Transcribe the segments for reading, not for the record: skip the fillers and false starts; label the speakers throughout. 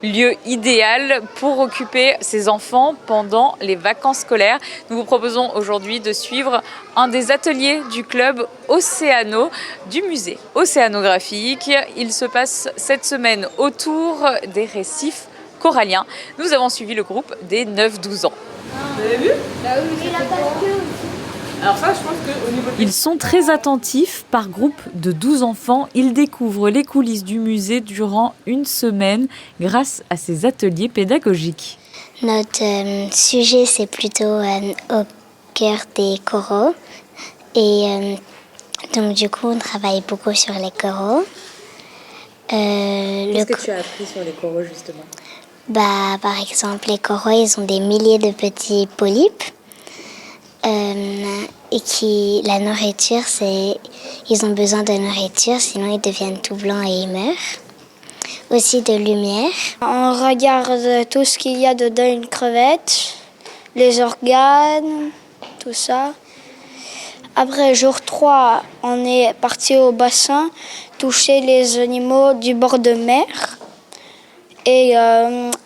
Speaker 1: Lieu idéal pour occuper ses enfants pendant les vacances scolaires. Nous vous proposons aujourd'hui de suivre un des ateliers du club Océano du musée océanographique. Il se passe cette semaine autour des récifs coralliens. Nous avons suivi le groupe des 9-12 ans.
Speaker 2: Vous avez vu?
Speaker 3: Bah oui,
Speaker 2: Alors ça, je pense qu'au niveau...
Speaker 1: Ils sont très attentifs. Par groupe de 12 enfants, ils découvrent les coulisses du musée durant une semaine grâce à ces ateliers pédagogiques.
Speaker 3: Notre sujet, c'est plutôt au cœur des coraux. Et donc, du coup, on travaille beaucoup sur les coraux.
Speaker 1: Qu'est-ce que tu as appris sur les coraux, justement?
Speaker 3: Par exemple, les coraux, ils ont des milliers de petits polypes. Et la nourriture, ils ont besoin de nourriture, sinon ils deviennent tout blancs et ils meurent. Aussi de lumière.
Speaker 4: On regarde tout ce qu'il y a dedans une crevette, les organes, tout ça. Après, jour 3, on est parti au bassin, toucher les animaux du bord de mer. Et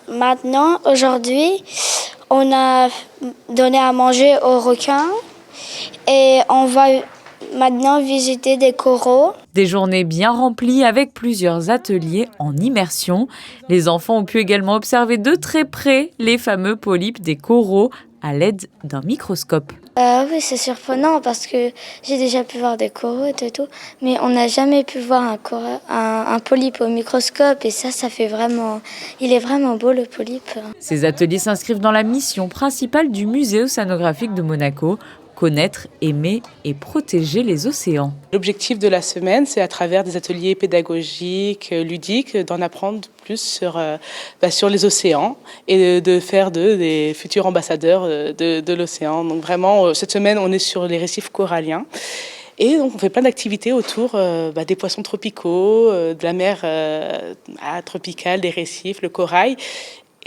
Speaker 4: maintenant, aujourd'hui, on a donné à manger aux requins et on va maintenant visiter des coraux.
Speaker 1: Des journées bien remplies avec plusieurs ateliers en immersion. Les enfants ont pu également observer de très près les fameux polypes des coraux à l'aide d'un microscope.
Speaker 4: Oui, c'est surprenant parce que j'ai déjà pu voir des coraux et tout, mais on n'a jamais pu voir un polype au microscope et ça fait vraiment... Il est vraiment beau le polype.
Speaker 1: Ces ateliers s'inscrivent dans la mission principale du musée océanographique de Monaco, connaître, aimer et protéger les océans.
Speaker 2: L'objectif de la semaine, c'est à travers des ateliers pédagogiques, ludiques, d'en apprendre plus sur les océans et de faire des futurs ambassadeurs de l'océan. Donc vraiment, cette semaine, on est sur les récifs coralliens. Et donc on fait plein d'activités autour des poissons tropicaux, de la mer tropicale, des récifs, le corail,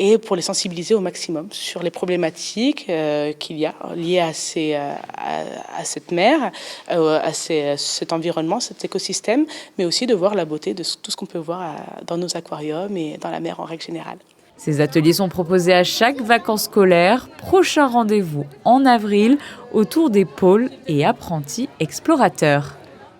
Speaker 2: et pour les sensibiliser au maximum sur les problématiques qu'il y a liées à cette mer, cet environnement, cet écosystème, mais aussi de voir la beauté de tout ce qu'on peut voir dans nos aquariums et dans la mer en règle générale.
Speaker 1: Ces ateliers sont proposés à chaque vacances scolaires. Prochain rendez-vous en avril autour des pôles et apprentis explorateurs.